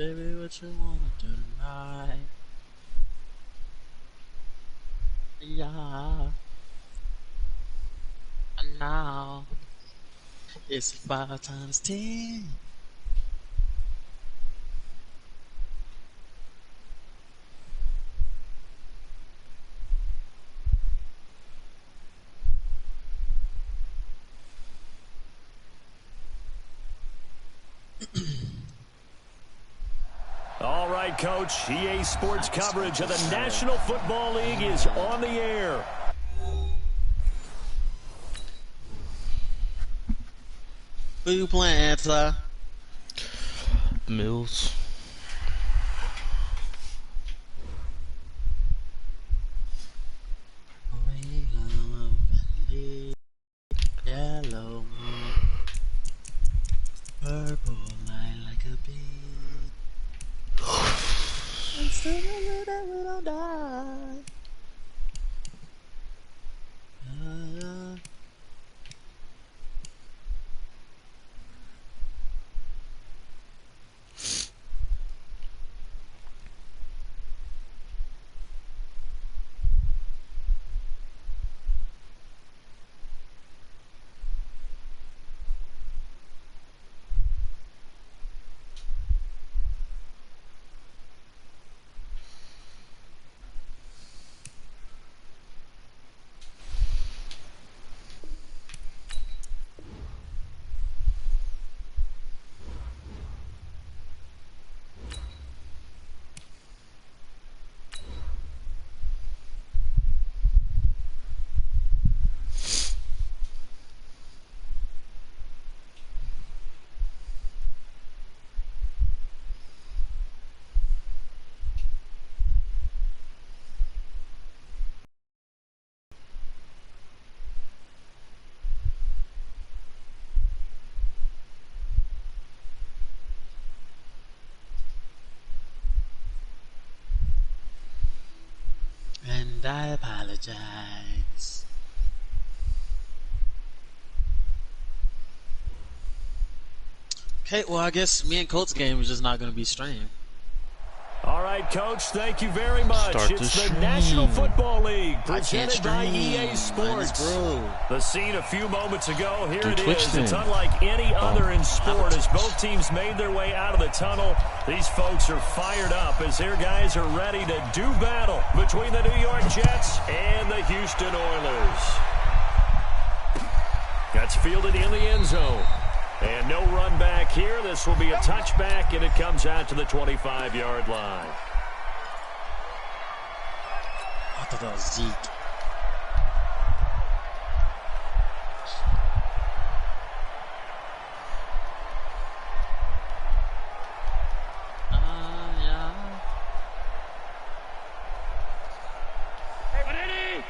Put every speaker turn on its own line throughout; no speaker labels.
Baby, what you wanna do tonight? Yeah, now it's 5 times 10.
All right, Coach. EA Sports coverage of the National Football League is on the air.
Who you playing, Anti?
Mills.
Yellow moon, purple light like a bee. And still I know that we don't die. And I apologize. Okay, well, I guess me and Colts game is just not going to be streamed.
All right, Coach, thank you very much.
Start
It's the
stream.
National Football League, presented by
stream.
EA Sports. The scene a few moments ago, here it
Twitch
is.
then.
It's unlike any other in sport as both teams made their way out of the tunnel. These folks are fired up as their guys are ready to do battle between the New York Jets and the Houston Oilers. That's fielded in the end zone. And no run back here. This will be a touchback, and it comes out to the 25-yard line.
I thought that was Zeke. Yeah.
Hey, Benny!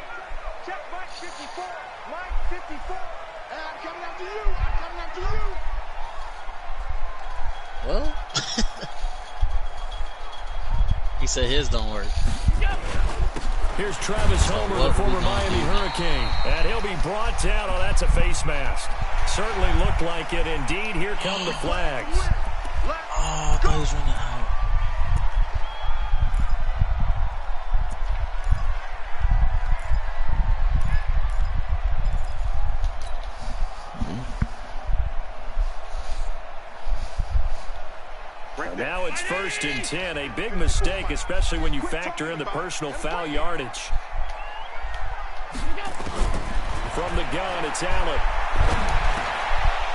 Check Mike 54. Mike 54. Hey, I'm coming after you. I'm coming after you.
Well, he said his don't work.
Here's Travis Homer, the former Miami Hurricane. And he'll be brought down. Oh, that's a face mask. Certainly looked like it indeed. Here come the flags.
Oh, I thought he was running out.
Now it's 1st and 10. A big mistake, especially when you factor in the personal foul yardage. From the gun, it's Allen.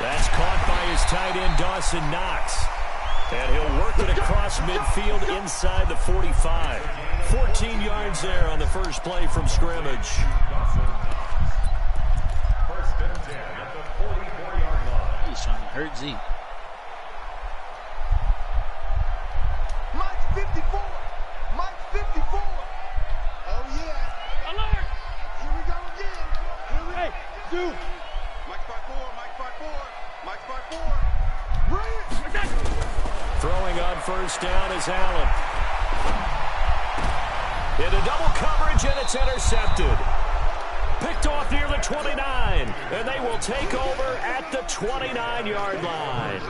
That's caught by his tight end, Dawson Knox. And he'll work it across midfield inside the 45. 14 yards there on the first play from scrimmage.
He's trying to hurt Zeke.
Mike 54. Mike 54. Oh, yeah. Alert! Here we go again. Hey, dude. Mike 54. Mike 54. Mike 54. Bring it.
Throwing on first down is Allen. Into double coverage, and it's intercepted. Picked off near the 29, and they will take over at the 29-yard line.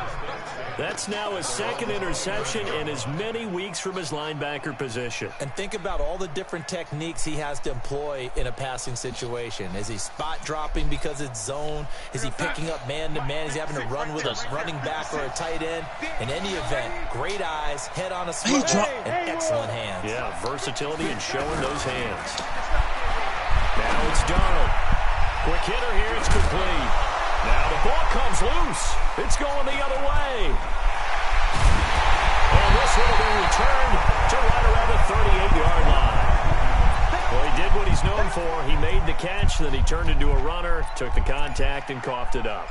That's now his second interception and as many weeks from his linebacker position.
And think about all the different techniques he has to employ in a passing situation. Is he spot dropping because it's zone? Is he picking up man-to-man? Is he having to run with a running back or a tight end? In any event, great eyes, head on a swivel, and excellent hands.
Yeah, versatility and showing those hands. Now it's Donald. Quick hitter here, it's complete. Now the ball comes loose. It's going the other way. And this one will be returned to right around the 38-yard line. Well, he did what he's known for. He made the catch, then he turned into a runner, took the contact, and coughed it up.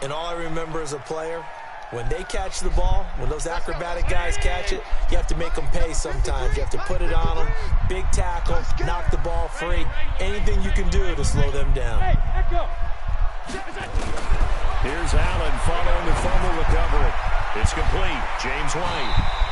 And all I remember as a player, when they catch the ball, when those acrobatic guys catch it, you have to make them pay sometimes. You have to put it on them, big tackle, knock the ball free. Anything you can do to slow them down.
Here's Allen following the fumble recovery. It's complete. James White.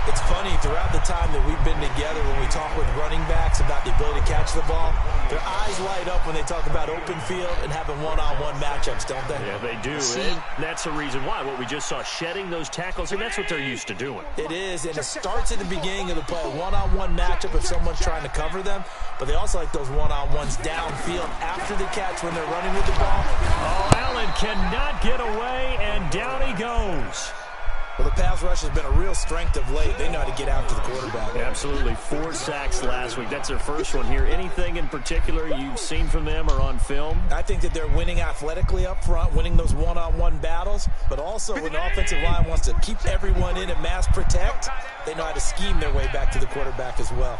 It's funny, throughout the time that we've been together, when we talk with running backs about the ability to catch the ball, their eyes light up when they talk about open field and having one-on-one matchups, don't they?
Yeah, they do. And that's the reason why. What we just saw, shedding those tackles, and that's what they're used to doing.
It is, and it starts at the beginning of the play, one-on-one matchup if someone's trying to cover them, but they also like those one-on-ones downfield after the catch when they're running with the ball.
Oh, Allen cannot get away, and down he goes.
Well, the pass rush has been a real strength of late. They know how to get after the quarterback.
Absolutely. 4 sacks last week. That's their first one here. Anything in particular you've seen from them or on film?
I think that they're winning athletically up front, winning those one-on-one battles, but also when the offensive line wants to keep everyone in and mass protect, they know how to scheme their way back to the quarterback as well.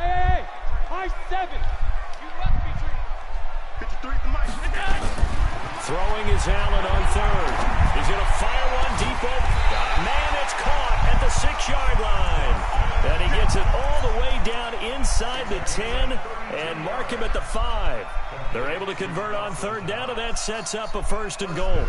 Hey, high 7. You must be 3. 53 to Mike.
Throwing is Allen on third. He's going to fire one deep open. Man, it's caught at the 6-yard line. And he gets it all the way down inside the 10 and mark him at the 5. They're able to convert on third down, and that sets up a 1st and goal.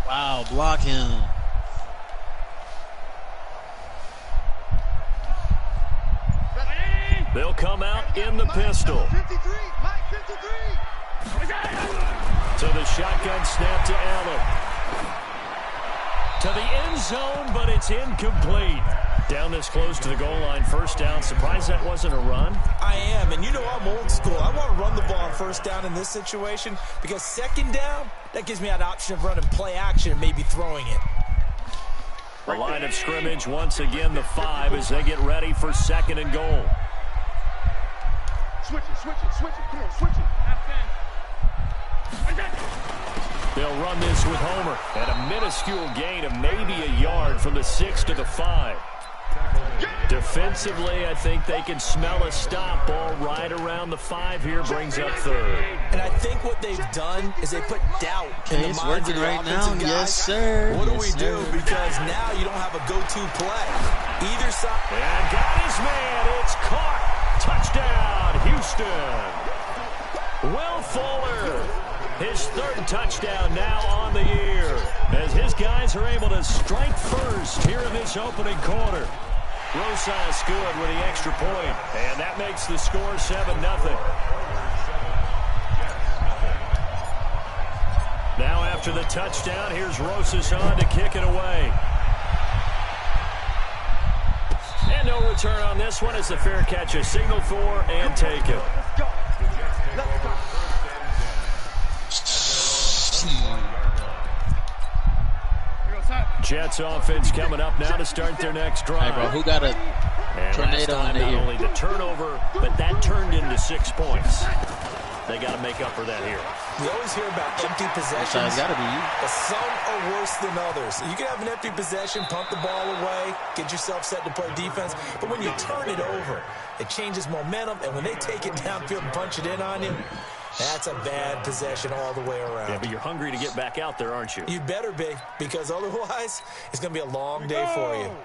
Wow, block him.
They'll come out in the pistol.
53, Mike 53.
So the shotgun snap to Allen. To the end zone, but it's incomplete. Down this close to the goal line, 1st down. Surprised that wasn't a run?
I am, and you know I'm old school. I want to run the ball on 1st down in this situation because 2nd down, that gives me an option of running play action and maybe throwing it.
The line of scrimmage, once again, the 5 as they get ready for 2nd and goal.
Switch it. Come on, switch it.
They'll run this with Homer at a minuscule gain of maybe a yard from the 6 to the 5. Defensively, I think they can smell a stop. Ball right around the 5 here, brings up 3rd.
And I think what they've done is they put doubt in the minds of the offensive guys.
Yes, sir.
What do we do? Because now you don't have a go-to play. Either side.
And got his man. It's caught. Touchdown, Houston. Will Fuller. His 3rd touchdown now on the year as his guys are able to strike first here in this opening quarter. Rosas good with the extra point, and that makes the score 7-0. Now after the touchdown, here's Rosas on to kick it away. And no return on this one as the fair catch is signaled for and taken.
Let's go.
Jets offense coming up now to start their next drive.
Hey, bro, who got a tornado in the
not
ear?
only the turnover, but that turned into 6 points. They got to make up for that here.
We always hear about empty possessions.
It's got to be you.
But some are worse than others. You can have an empty possession, pump the ball away, get yourself set to play defense. But when you turn it over, it changes momentum. And when they take it downfield and punch it in on you, that's a bad possession all the way around.
Yeah, but you're hungry to get back out there, aren't you?
You better be, because otherwise it's going to be a long day for you.
49.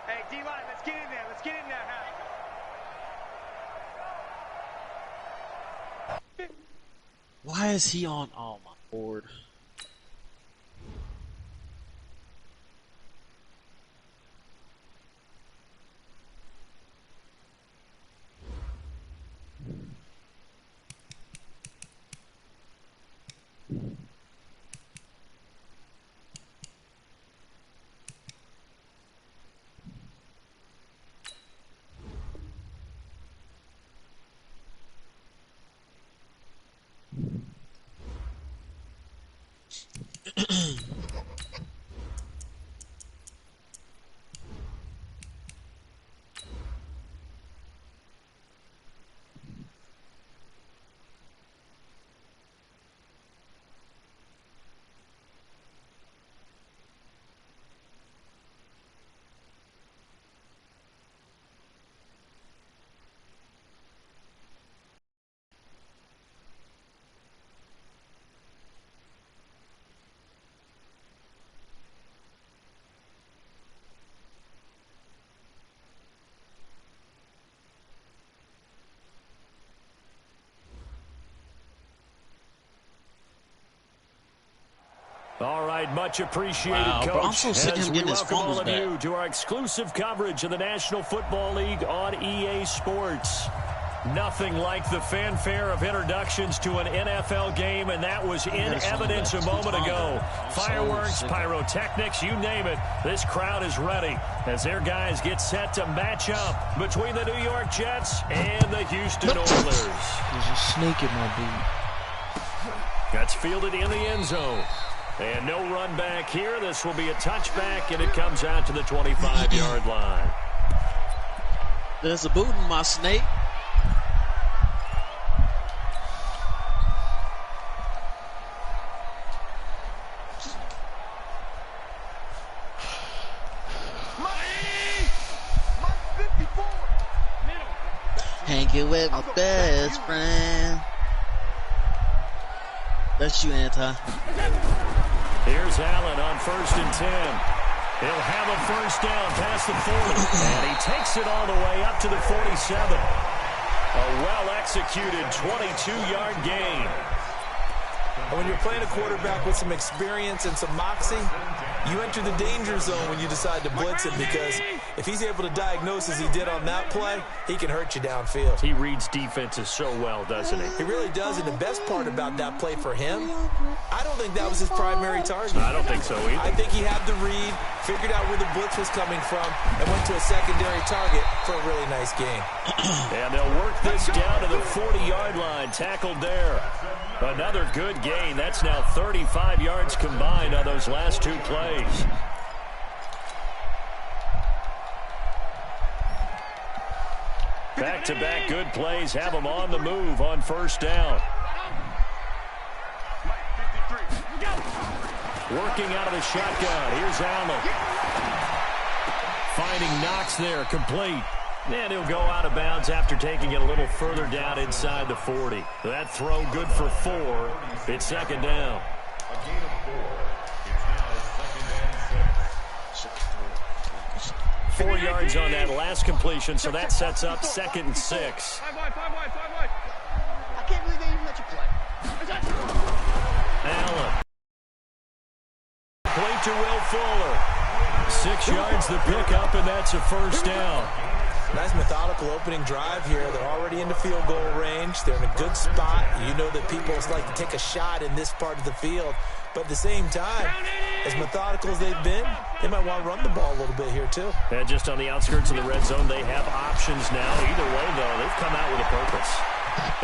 Hey, D-line, let's get in there. Let's get in there, huh?
Why is he on? Oh my lord.
All right, much appreciated,
Wow,
Coach.
bro, I'm so sick of
As
him
we
getting his
welcome all
fumbles
of
back.
you to our exclusive coverage of the National Football League on EA Sports. Nothing like the fanfare of introductions to an NFL game, and that was in evidence a moment ago. Fireworks, pyrotechnics, you name it. This crowd is ready as their guys get set to match up between the New York Jets and the Houston Oilers.
There's a snake in my boot.
That's fielded in the end zone. And no run back here. This will be a touchback, and it comes out to the 25-yard line.
There's a boot in my snake. Hanging with my best friend. That's you, Anti.
Here's Allen on 1st and 10. He'll have a first down past the 40. And he takes it all the way up to the 47. A well-executed 22-yard gain.
And when you're playing a quarterback with some experience and some moxie, you enter the danger zone when you decide to blitz him, because if he's able to diagnose as he did on that play, he can hurt you downfield.
He reads defenses so well, doesn't he?
He really does, and the best part about that play for him, I don't think that was his primary target.
I don't think so either.
I think he had the read, figured out where the blitz was coming from, and went to a secondary target for a really nice game.
And they'll work this down to the 40-yard line, tackled there. Another good gain. That's now 35 yards combined on those last two plays. Back-to-back good plays have them on the move on first down. Working out of the shotgun. Here's Allen. Finding Knox there, complete. And he'll go out of bounds after taking it a little further down inside the 40. That throw good for 4. It's second down. 4 yards on that last completion, so that sets up 2nd and 6.
I can't believe they even let you play.
Allen. Play to Will Fuller. 6 yards the pickup, and that's a first down.
Nice methodical opening drive here. They're already in the field goal range. They're in a good spot. You know that people like to take a shot in this part of the field. But at the same time, as methodical as they've been, they might want to run the ball a little bit here too.
And just on the outskirts of the red zone, they have options now. Either way, though, they've come out with a purpose.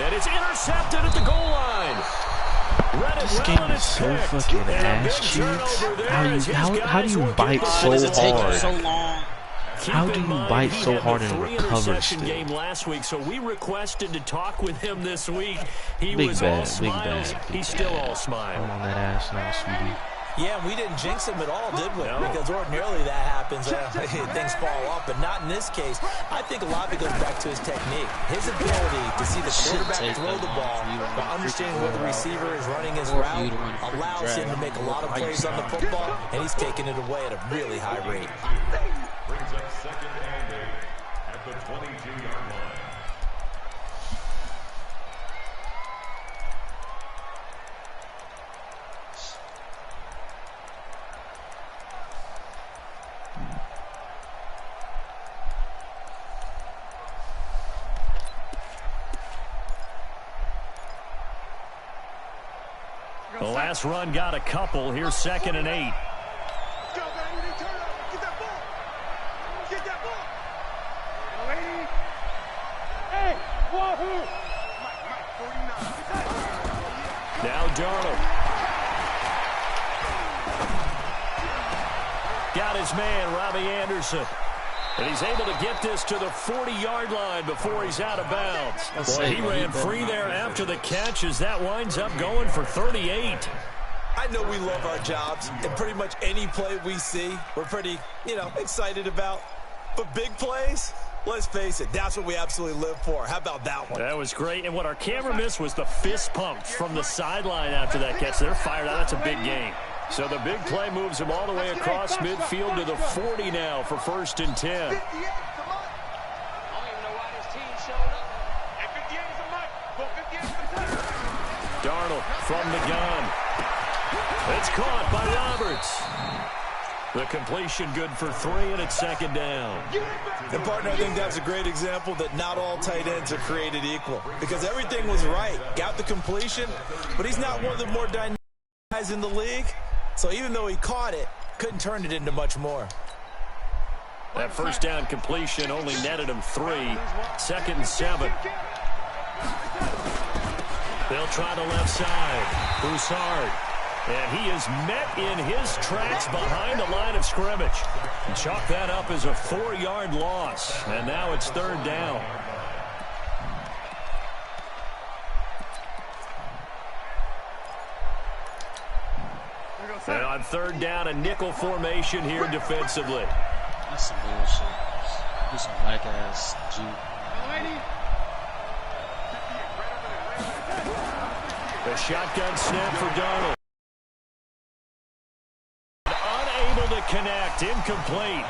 And it's intercepted at the goal line.
This game is so fucking ass cheeks. How do you bite so hard? How do you bite so hard and recover still?
Game last week, so we requested to talk with him this week. He was all smiles. He's still all smile.
I'm on that ass now, sweetie.
Yeah, we didn't jinx him at all, did we?
No.
Because ordinarily that happens. Things fall off, but not in this case. I think a lot of it goes back to his technique. His ability to see the quarterback throw the ball while understanding what the receiver is running his route allows him to make a lot of plays on the football, and he's taking it away at a really high rate.
Brings up second and 8 at the 22-yard line.
The last run got a couple. Here's 2nd and 8. Now Darnold. Got his man, Robbie Anderson. And he's able to get this to the 40-yard line before he's out of bounds. Boy, he ran free there after the catch as that winds up going for 38.
I know we love our jobs, and pretty much any play we see, we're pretty, excited about. But big plays, let's face it, that's what we absolutely live for. How about that one?
That was great, and what our camera missed was the fist pump from the sideline after that catch. They're fired out. That's a big game. So the big play moves him all the way across midfield to the 40 now for 1st and 10. Darnold from the gun. It's caught by Roberts. The completion good for 3, and it's 2nd down.
And, partner, I think that's a great example that not all tight ends are created equal. Because everything was right. Got the completion, but he's not one of the more dynamic guys in the league. So even though he caught it, couldn't turn it into much more.
That first down completion only netted him 3. 2nd and 7. They'll try the left side. Broussard. And he is met in his tracks behind the line of scrimmage. And chalk that up as a 4-yard loss. And now it's 3rd down. And on 3rd down, a nickel formation here defensively.
That's some bullshit. Do some whack-ass juke.
The shotgun snap for Darnold. Unable to connect. Incomplete.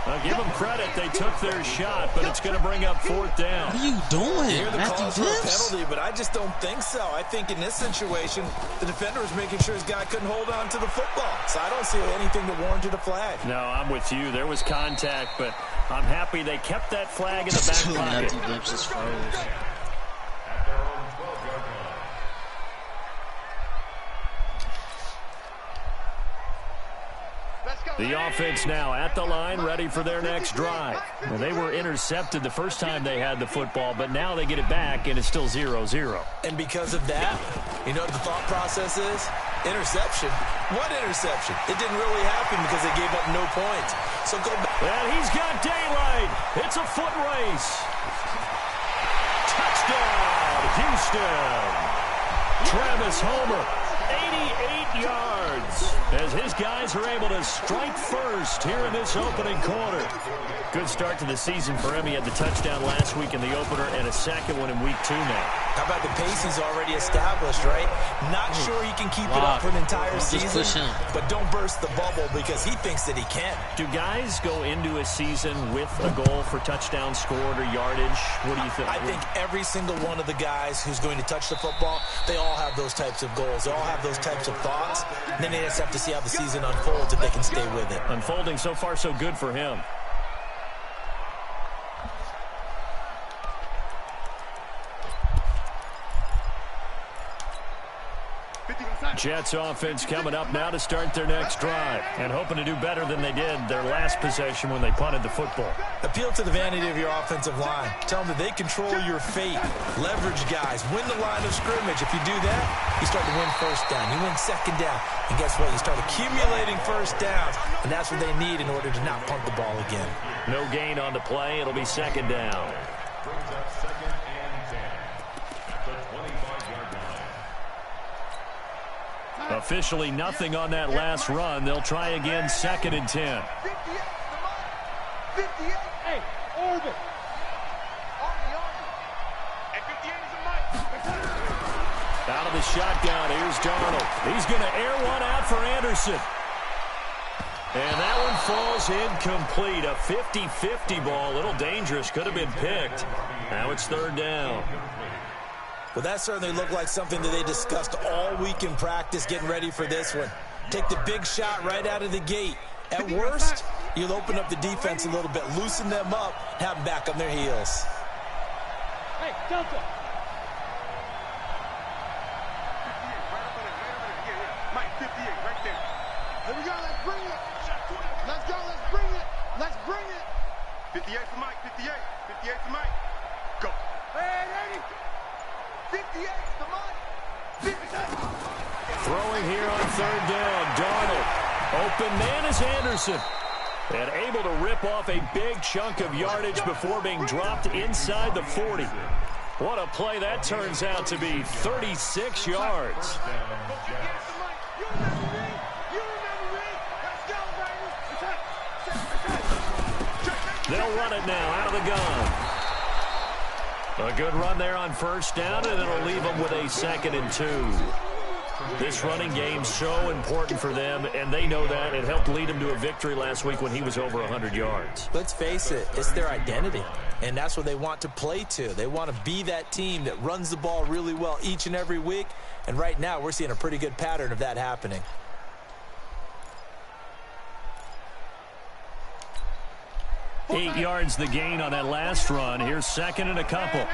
Now give them credit. They took their shot, but it's going to bring up 4th down.
What are you doing?
Hear the
Matthew
call for a
Gibbs?
penalty, but I just don't think so. I think in this situation, the defender was making sure his guy couldn't hold on to the football. So I don't see anything that warranted a flag.
No, I'm with you. There was contact, but I'm happy they kept that flag in the back pocket.
Matthew Gibbs is froze.
At their own 12-yard line.
The offense now at the line, ready for their next drive. Well, they were intercepted the first time they had the football, but now they get it back, and it's still 0-0.
And because of that, you know what the thought process is? Interception. What interception? It didn't really happen because they gave up no points. So go back.
And he's got daylight. It's a foot race. Touchdown, Houston. Travis Homer, 88 yards, as his guys are able to strike first here in this opening quarter. Good start to the season for him. He had the touchdown last week in the opener and a second one in week 2 now.
How about the pace he's already established, right? Not sure he can keep it up for an entire season, but don't burst the bubble because he thinks that he can.
Do guys go into a season with a goal for touchdown scored or yardage? What do you think?
I think every single one of the guys who's going to touch the football, they all have those types of goals. They all have those types of thoughts. And then they just have to see how the season unfolds if they can stay with it.
Unfolding so far so good for him. Jets offense coming up now to start their next drive and hoping to do better than they did their last possession when they punted the football.
Appeal to the vanity of your offensive line. Tell them that they control your fate. Leverage guys. Win the line of scrimmage. If you do that, you start to win first down. You win second down. And guess what? You start accumulating first downs. And that's what they need in order to not punt the ball again.
No gain on the play. It'll be second down.
Brings up 2nd and 10 at the 25-yard line.
Officially nothing on that last run. They'll try again, 2nd and 10.
58. Hey, orbit.
Out of the shotgun, here's Darnold. He's going to air one out for Anderson. And that one falls incomplete. A 50-50 ball, a little dangerous, could have been picked. Now it's 3rd down.
Well, that certainly looked like something that they discussed all week in practice getting ready for this one. Take the big shot right out of the gate. At worst, you'll open up the defense a little bit, loosen them up, have them back on their heels.
Hey, Delta. right there. Here we go, let's bring it. Let's go, let's bring it. Let's bring it. 58 for Mike, 58. 58 for Mike. Go. Hey, 58 for Mike. 58.
Throwing here on third down. Darnold. Open man is Anderson. And able to rip off a big chunk of yardage before being dropped inside the 40. What a play that turns out to be. 36 yards. They'll run it now out of the gun. A good run there on first down, and it'll leave them with a 2nd and 2. This running game's so important for them, and they know that. It helped lead him to a victory last week when he was over 100 yards.
Let's face it, it's their identity, and that's what they want to play to. They want to be that team that runs the ball really well each and every week, and right now we're seeing a pretty good pattern of that happening.
Eight yards the gain on that last run. Here's 2nd and a couple.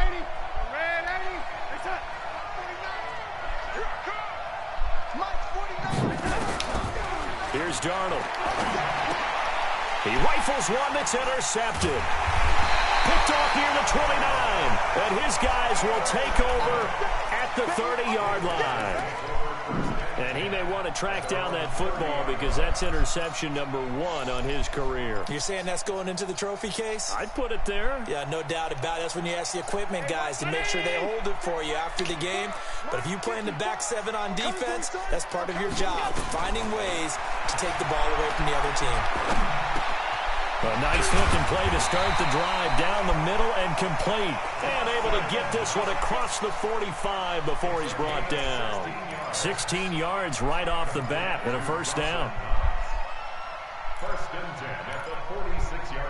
Here's Darnold. He rifles one that's intercepted. Picked off near the 29. And his guys will take over at the 30-yard line. And he may want to track down that football because that's interception number 1 on his career.
You're saying that's going into the trophy case?
I'd put it there.
Yeah, no doubt about it. That's when you ask the equipment guys to make sure they hold it for you after the game. But if you play in the back 7 on defense, that's part of your job, finding ways to take the ball away from the other team.
A nice looking play to start the drive down the middle and complete. And able to get this one across the 45 before he's brought down. 16 yards right off the bat and a first down.
1st and 10 at the 46-yard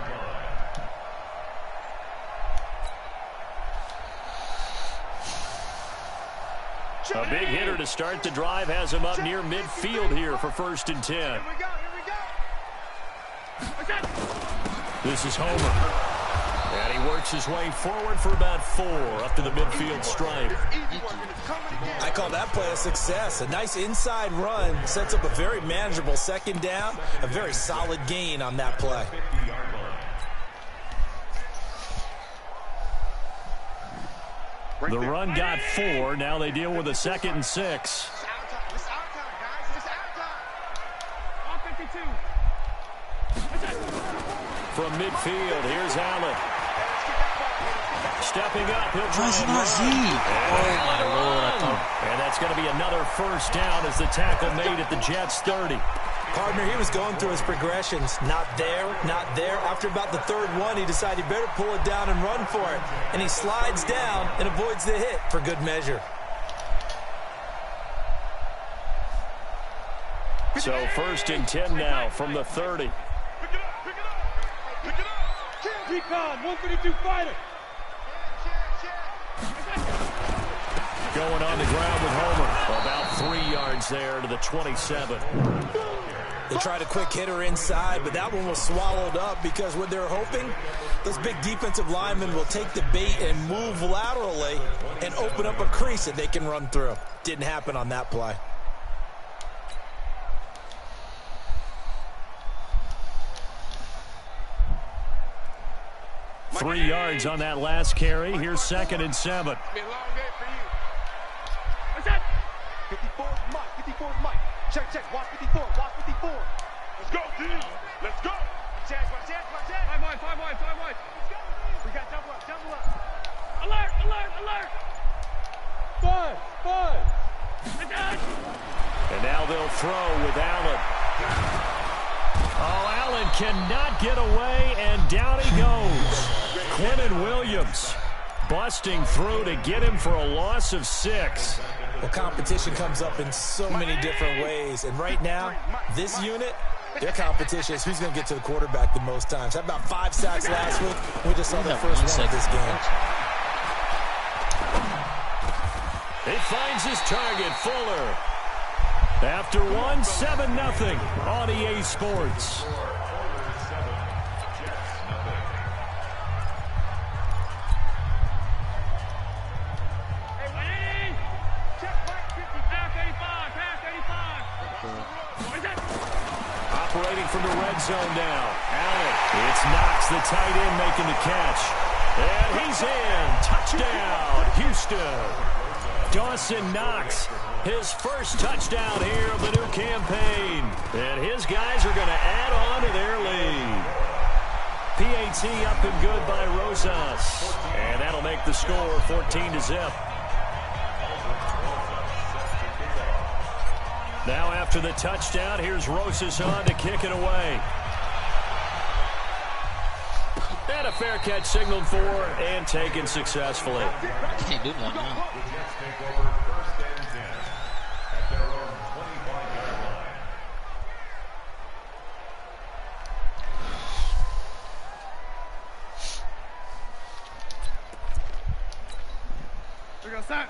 line.
A big hitter to start the drive has him up near midfield here for 1st and 10.
Here we go.
This is Homer. And he works his way forward for about 4 up to the midfield stripe.
I call that play a success. A nice inside run sets up a very manageable 2nd down. A very solid gain on that play.
The run got 4. Now they deal with a 2nd and 6. From midfield, here's Allen. Stepping up, he'll try and run.
Oh, my Lord.
And that's going to be another first down as the tackle made at the Jets' 30.
Partner, he was going through his progressions. Not there, not there. After about the 3rd one, he decided he better pull it down and run for it. And he slides down and avoids the hit for good measure.
So 1st and 10 now from the 30.
Recon, 152 fighter.
Going on the ground with Homer. About 3 yards there to the 27.
They tried a quick hitter inside, but that one was swallowed up because what they're hoping, those big defensive linemen will take the bait and move laterally and open up a crease that they can run through. Didn't happen on that play.
Three yards on that last carry. Here's 2nd and 7.
Be a long day for you. What's that? 54 Mike. 54 Mike. Check. Watch 54. Watch 54. Let's go, dude. Let's go. Check. 5 wide. We got double up. Alert. 5.
And now they'll throw with Allen. Oh, Allen cannot get away, and down he goes. Quentin Williams busting through to get him for a loss of 6.
Well, competition comes up in so many different ways. And right now, this unit, their competition is who's going to get to the quarterback the most times. How about 5 sacks last week? We just saw the first one of this game.
He finds his target, Fuller. After 1, 7-0 on EA Sports.
Check Mike 50. Pass 85.
from the red zone now. Allen. It's Knox, the tight end, making the catch. And he's in. Touchdown, Houston. Dawson Knox, his first touchdown here of the new campaign. And his guys are going to add on to their lead. PAT up and good by Rosas. And that'll make the score 14-0. Now after the touchdown, here's Rosas on to kick it away. And a fair catch signaled for and taken successfully.
Can't do that now.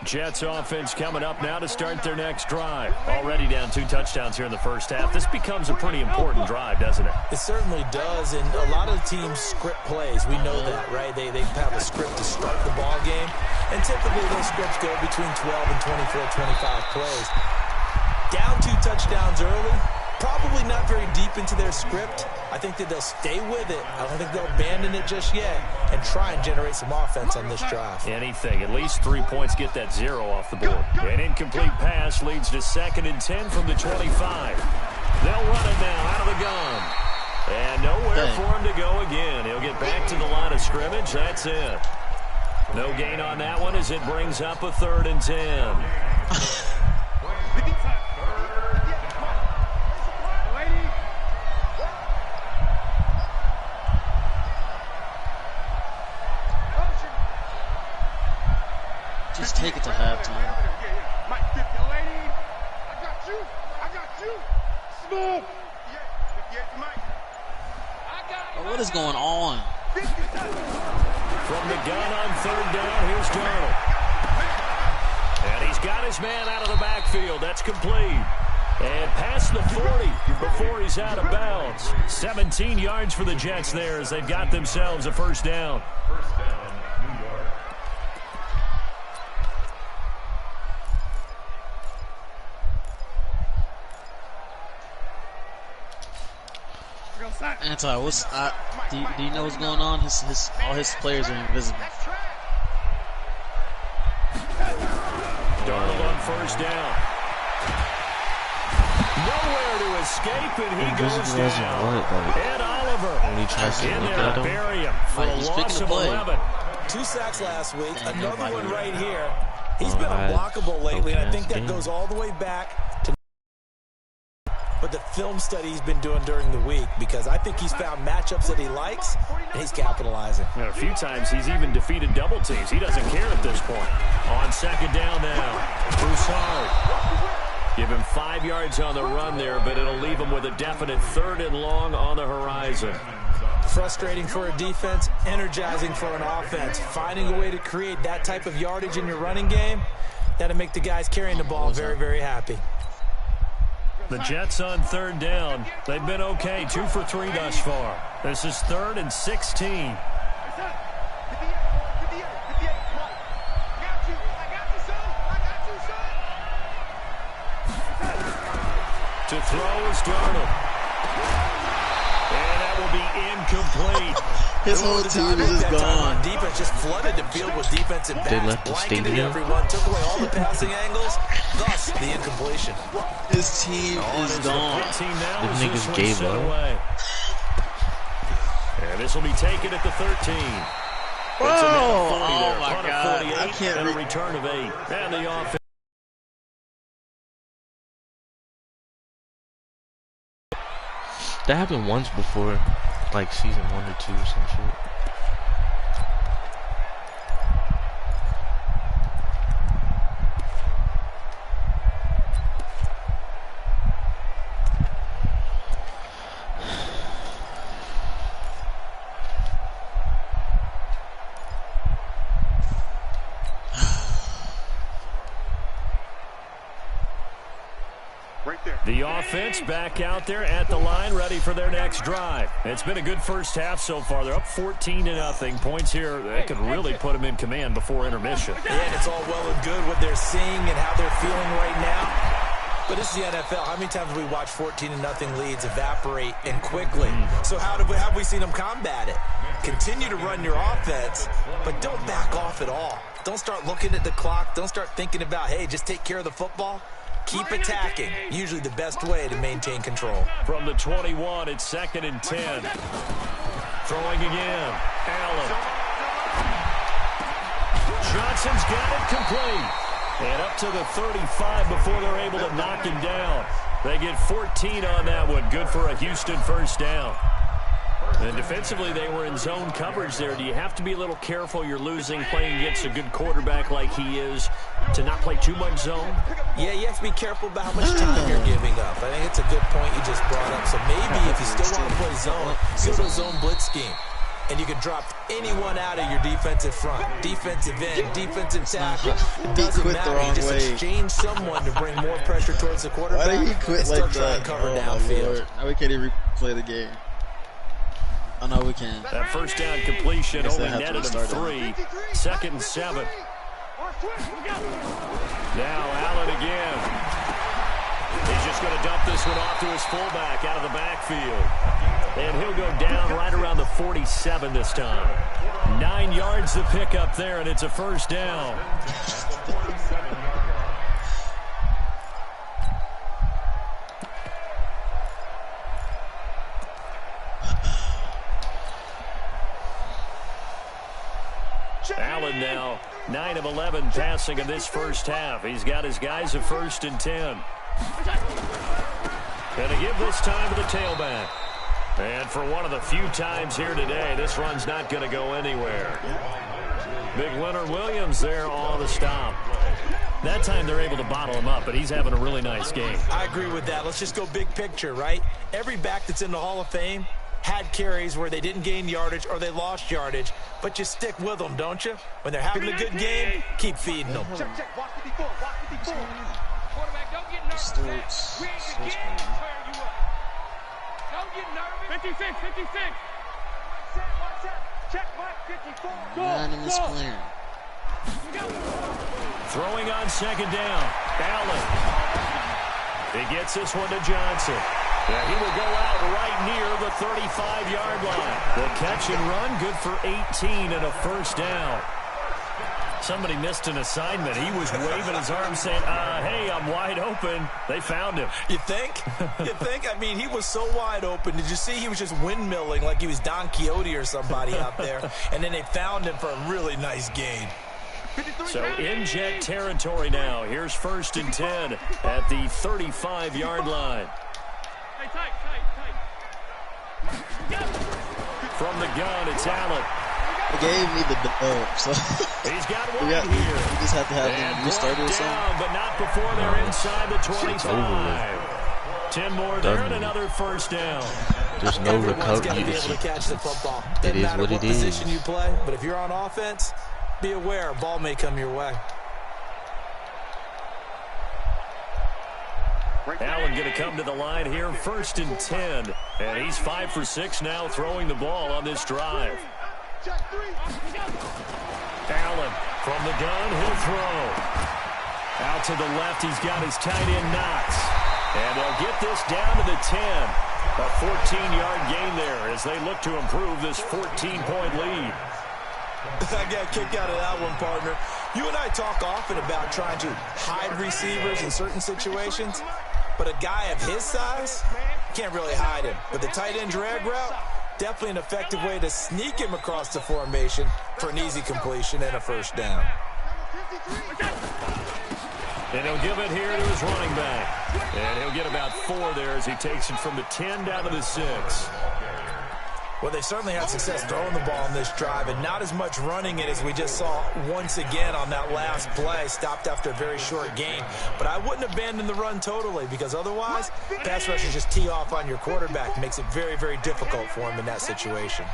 Jets offense coming up now to start their next drive. Already down 2 touchdowns here in the first half. This becomes a pretty important drive, doesn't it?
It certainly does, and a lot of the teams script plays. We know that, right? They have a script to start the ball game, and typically those scripts go between 12 and 24, 25 plays. Down 2 touchdowns early, probably not very deep into their script. I think that they'll stay with it. I don't think they'll abandon it just yet and try and generate some offense on this drive.
Anything. At least 3 points, get that 0 off the board. An incomplete pass leads to 2nd and 10 from the 25. They'll run it now out of the gun. And nowhere for him to go again. He'll get back to the line of scrimmage. That's it. No gain on that one as it brings up a 3rd and 10.
Just take it to halftime. Oh, what is going on?
From the gun on 3rd down, here's Darnold. And he's got his man out of the backfield. That's complete. And past the 40 before he's out of bounds. 17 yards for the Jets there as they've got themselves a first down.
First down, New York.
Do you know what's going on? All his players are invisible.
Darnold on 1st down. Nowhere to escape, and he goes down. Ed Oliver
when he tries to
in
look
there
at
to
him.
bury him for a loss of 11.
2 sacks last week, another one right here. He's
Oh,
been unblockable lately, and I think that
game.
goes all the way back to but the film study he's been doing during the week, because I think he's found matchups that he likes, and he's capitalizing.
A few times he's even defeated double teams. He doesn't care at this point. On 2nd down now, Broussard. Give him 5 yards on the run there, but it'll leave him with a definite 3rd and long on the horizon.
Frustrating for a defense, energizing for an offense. Finding a way to create that type of yardage in your running game, that'll make the guys carrying the ball very, very happy.
The Jets on 3rd down. They've been okay, 2 for 3 thus far. This is 3rd and 16. To throw is Darnold. And that will be incomplete.
His whole team is just gone.
Defense just flooded the field with defensive backs.
They left the
blanketed
stadium.
everyone, took away all the passing angles, thus the incompletion.
His team is gone.
The niggas gave up.
And this will be taken at the 13.
Oh my God. I can't
and a return of 8. And the offense.
That happened once before, like season 1 or 2 or some shit.
The offense back out there at the line, ready for their next drive. It's been a good first half so far. They're up 14-0. Points here that could really put them in command before intermission.
Yeah, and it's all well and good what they're seeing and how they're feeling right now. But this is the NFL. How many times have we watched 14-0 leads evaporate and quickly? So how have we seen them combat it? Continue to run your offense, but don't back off at all. Don't start looking at the clock. Don't start thinking about, hey, just take care of the football. Keep attacking. Usually the best way to maintain control.
From the 21, it's 2nd and 10. Throwing again. Allen. Johnson's got it complete. And up to the 35 before they're able to knock him down. They get 14 on that one. Good for a Houston first down. And defensively, they were in zone coverage there. Do you have to be a little careful? You're losing playing against a good quarterback like he is to not play too much zone?
Yeah, you have to be careful about how much time you're giving up. I think it's a good point you just brought up. So maybe if you still want to play zone, pseudo-zone blitz scheme. And you can drop anyone out of your defensive front, defensive end, defensive tackle. It doesn't matter. You just exchange someone to bring more pressure towards the quarterback.
Why did he quit like that?
Cover downfield.
Now we can't even replay the game. Oh, no, we can.
That first down completion only netted him 3. 2nd and 7. Now Allen again. He's just going to dump this one off to his fullback out of the backfield. And he'll go down right around the 47 this time. 9 yards to pick up there, and it's a first down. Allen now 9 of 11 passing in this first half. He's got his guys a 1st and 10. And to give this time to the tailback. And for one of the few times here today, this run's not going to go anywhere. Big Leonard Williams there on the stop. That time they're able to bottle him up, but he's having a really nice game.
I agree with that. Let's just go big picture, right? Every back that's in the Hall of Fame had carries where they didn't gain yardage or they lost yardage, but you stick with them, don't you? When they're having a good game, keep feeding them.
Check, check. Watch 54. Watch 54. Quarterback, don't get nervous, man. We ain't the game to tear you up. Don't get nervous. 56, 56. Watch that. Check, Mike, 54.
Not in this clear.
Throwing on 2nd down. Allen. He gets this one to Johnson. Yeah, he will go out right near the 35-yard line. The catch and run, good for 18 and a first down. Somebody missed an assignment. He was waving his arms saying, hey, I'm wide open. They found him.
You think? You think? I mean, he was so wide open. Did you see he was just windmilling like he was Don Quixote or somebody out there? And then they found him for a really nice gain.
So in jet territory now. Here's 1st and 10 at the 35-yard line. From the gun, it's Allen.
They gave me the so
he's got one
here.
here.
We just have to have them restart or something.
But not before they're inside the 25. 10 more there and another first down.
There's no recovery.
Be able to catch the football.
It is what it is.
Position you play, but if you're on offense, be aware, ball may come your way.
Allen going to come to the line here, 1st and 10. And he's 5 for 6 now throwing the ball on this drive. Allen from the gun, he'll throw. Out to the left, he's got his tight end Knox. And they'll get this down to the 10. A 14-yard gain there as they look to improve this 14-point lead.
I got a kick out of that one, partner. You and I talk often about trying to hide receivers in certain situations, but a guy of his size can't really hide him. But the tight end drag route, definitely an effective way to sneak him across the formation for an easy completion and a first down.
And he'll give it here to his running back. And he'll get about 4 there as he takes it from the 10 down to the 6.
Well, they certainly had success throwing the ball on this drive and not as much running it as we just saw once again on that last play, stopped after a very short gain. But I wouldn't abandon the run totally because otherwise, pass rushers just tee off on your quarterback. It makes it very, very difficult for him in that situation.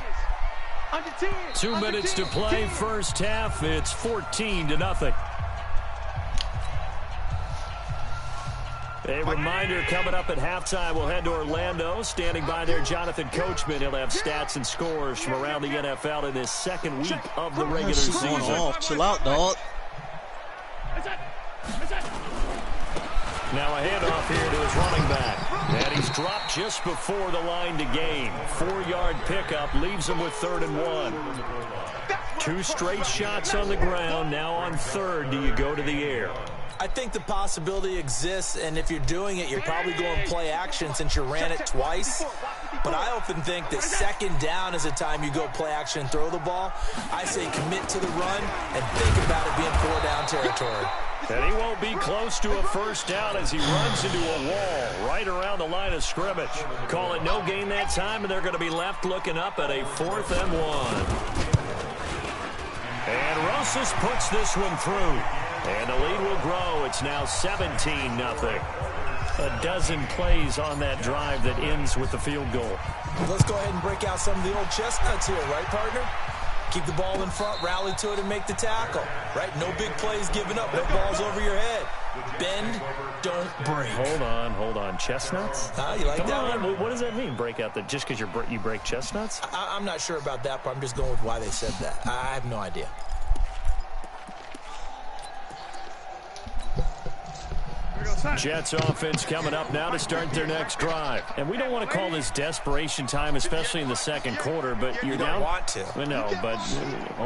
2 minutes to play, first half. It's 14-0. A reminder coming up at halftime, we'll head to Orlando. Standing by there, Jonathan Coachman. He'll have stats and scores from around the NFL in this second week of the regular season.
Chill out, dog.
Now a handoff here to his running back. And he's dropped just before the line to gain. 4-yard pickup leaves him with 3rd and 1. 2 straight shots on the ground. Now on 3rd, do you go to the air?
I think the possibility exists, and if you're doing it, you're probably going play action since you ran it twice. But I often think that 2nd down is a time you go play action and throw the ball. I say commit to the run and think about it being 4-down territory.
And he won't be close to a 1st down as he runs into a wall right around the line of scrimmage. Call it no gain that time, and they're going to be left looking up at a 4th and 1. And Rosas puts this one through. And the lead will grow. It's now 17-0. A dozen plays on that drive that ends with the field goal.
Let's go ahead and break out some of the old chestnuts here, right, partner? Keep the ball in front, rally to it, and make the tackle. Right? No big plays given up. No balls over your head. Bend, don't break.
Hold on. Chestnuts?
You like
Come
that
on.
one?
What does that mean, break out? Just because you break chestnuts?
I'm not sure about that, but I'm just going with why they said that. I have no idea.
Jets offense coming up now to start their next drive. And we don't want to call this desperation time, especially in the 2nd quarter, but you're down.
You don't want to.
No, but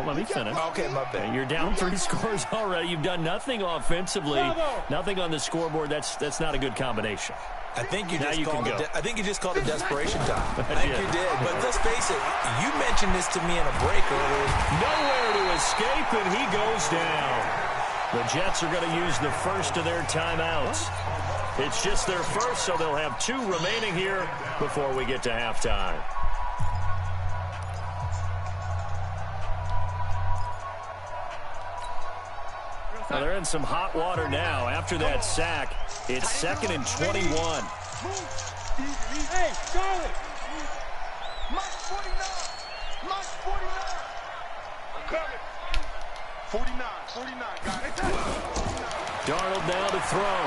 let me finish.
Okay, my bad.
You're down 3 scores already. You've done nothing offensively, nothing on the scoreboard. That's not a good combination.
I think you
Now
just
you
called
can
it.
go.
I think you just called it desperation time. I think
did.
you did. But let's face it. You mentioned this to me in a break earlier.
Nowhere to escape, and he goes down. The Jets are going to use the first of their timeouts. It's just their first, so they'll have 2 remaining here before we get to halftime. Now they're in some hot water now. After that sack, it's 2nd and 21.
Hey, Charlie! Mike 49! Mike 49! I'm coming. 49, got it.
Darnold now to throw.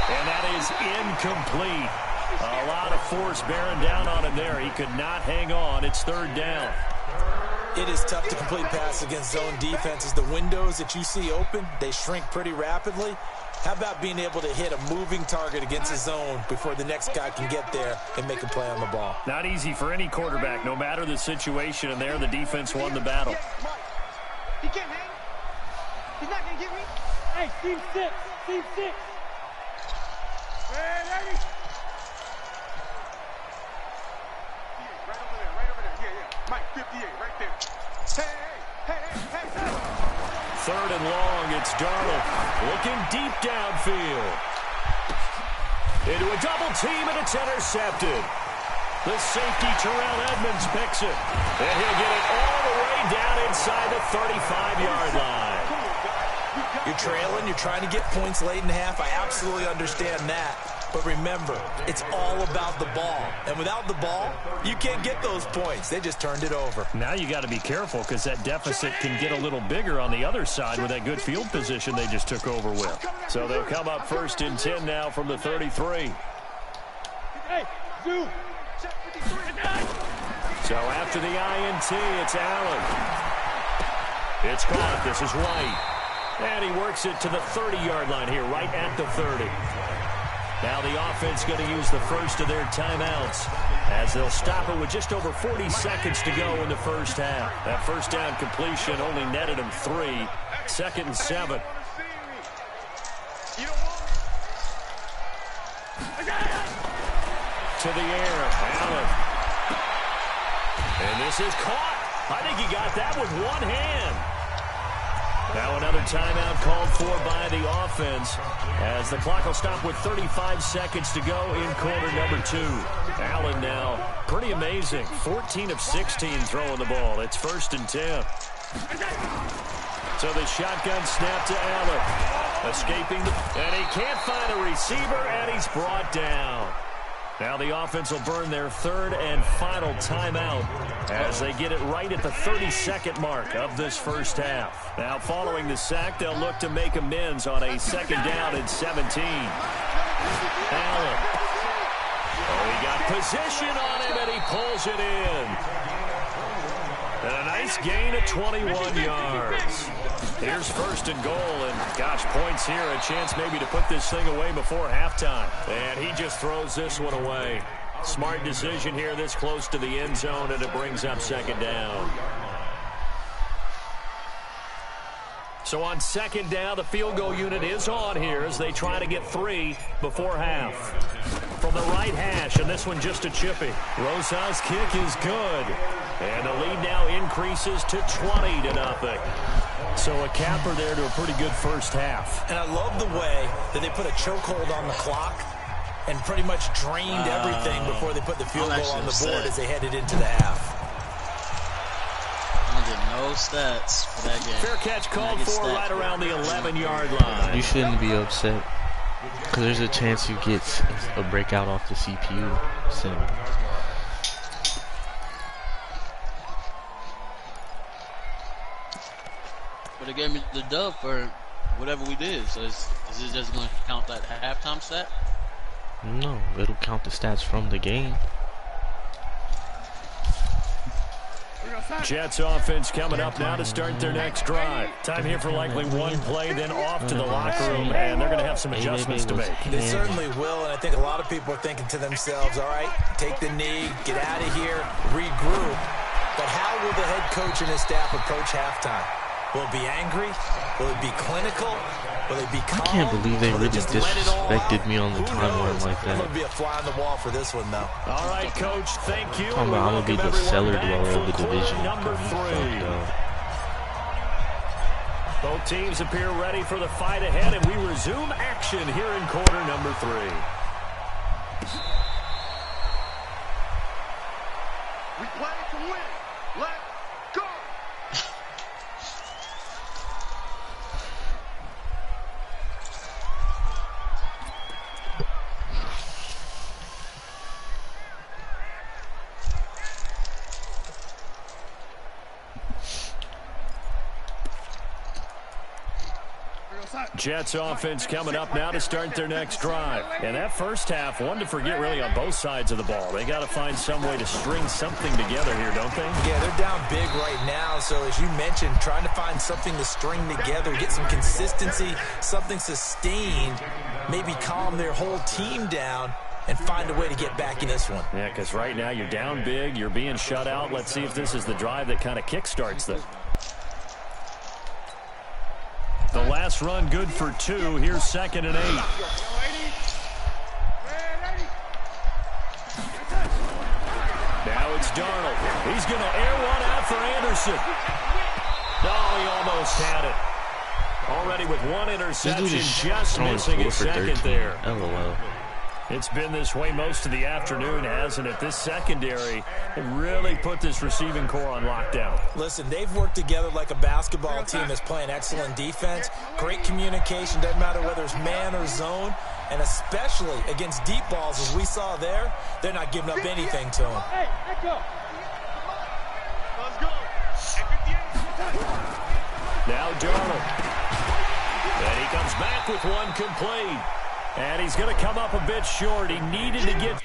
And that is incomplete. A lot of force bearing down on him there. He could not hang on. It's 3rd down.
It is tough to complete passes against zone defenses. The windows that you see open, they shrink pretty rapidly. How about being able to hit a moving target against a zone before the next guy can get there and make a play on the ball?
Not easy for any quarterback, no matter the situation. And there, the defense won the battle.
He can't hang. He's not going to get me. Hey, team 6. Team 6. Hey, ready? Right over there. Yeah. Mike 58, right there. Hey.
3rd and long, it's Darnold looking deep downfield. Into a double team, and it's intercepted. The safety, Terrell Edmonds, picks it. And he'll get it all the way down inside the 35-yard line.
You're trailing. You're trying to get points late in half. I absolutely understand that. But remember, it's all about the ball. And without the ball, you can't get those points. They just turned it over.
Now you got to be careful because that deficit can get a little bigger on the other side with that good field position they just took over with. So they'll come up 1st and 10 now from the 33.
Hey, Zoo.
So after the INT, it's Allen. It's caught. This is White. And he works it to the 30-yard line here, right at the 30. Now the offense going to use the first of their timeouts as they'll stop it with just over 40 seconds to go in the first half. That 1st down completion only netted him 3. 2nd and 7. To the air, Allen. And this is caught. I think he got that with one hand. Now another timeout called for by the offense as the clock will stop with 35 seconds to go in quarter number 2. Allen now pretty amazing. 14 of 16 throwing the ball. It's 1st and 10. So the shotgun snap to Allen. Escaping, and he can't find a receiver, and he's brought down. Now the offense will burn their 3rd and final timeout as they get it right at the 32nd mark of this first half. Now following the sack, they'll look to make amends on a 2nd down and 17. Allen. Oh, he got position on him, and he pulls it in. And a nice gain of 21 yards. Here's first and goal, and gosh, points here, a chance maybe to put this thing away before halftime. And he just throws this one away. Smart decision here this close to the end zone, and it brings up second down. So on second down, the field goal unit is on here as they try to get 3 before half. From the right hash, and this one just a chippy. Rosa's kick is good. And the lead now increases to 20-0. So a capper there to a pretty good first half.
And I love the way that they put a chokehold on the clock and pretty much drained everything before they put the field goal on the board as they headed into the half.
I get no stats for that game.
Fair catch called for right around the 11-yard line.
You shouldn't be upset because there's a chance you get a breakout off the CPU soon.
But it gave me the dub for whatever we did. So is it just going to count that halftime stat?
No, it'll count the stats from the game.
Jets offense coming up now to start their next drive. Time here for likely one play, then off to the locker room, and they're going to have some adjustments to make.
They certainly will, and I think a lot of people are thinking to themselves, all right, take the knee, get out of here, regroup. But how will the head coach and his staff approach halftime? Will it be angry? Will it be clinical? Will it be calm?
I can't believe they really disrespected me on the timeline like that.
I'm going to be a fly on the wall for this one, though.
All right, Coach, thank you.
I'm going to be the cellar dweller of the division.
Number 3. Both teams appear ready for the fight ahead, and we resume action here in quarter number 3.
We play to win. Let's go.
Jets offense coming up now to start their next drive. And that first half, one to forget really on both sides of the ball. They got to find some way to string something together here, don't they?
Yeah, they're down big right now. So as you mentioned, trying to find something to string together, get some consistency, something sustained, maybe calm their whole team down and find a way to get back in this one.
Yeah, because right now you're down big, you're being shut out. Let's see if this is the drive that kind of kickstarts them. The last run good for 2. Here's 2nd and 8. Now it's Darnold. He's going to air one out for Anderson. Oh, he almost had it. Already with one interception, just missing his second there.
LOL.
It's been this way most of the afternoon, hasn't it? This secondary really put this receiving core on lockdown.
Listen, they've worked together like a basketball team that's playing excellent defense. Great communication, doesn't matter whether it's man or zone. And especially against deep balls, as we saw there, they're not giving up anything to them.
Hey, let's go. Let's go.
Now Darnold. And he comes back with one complete. And he's going to come up a bit short. He needed to get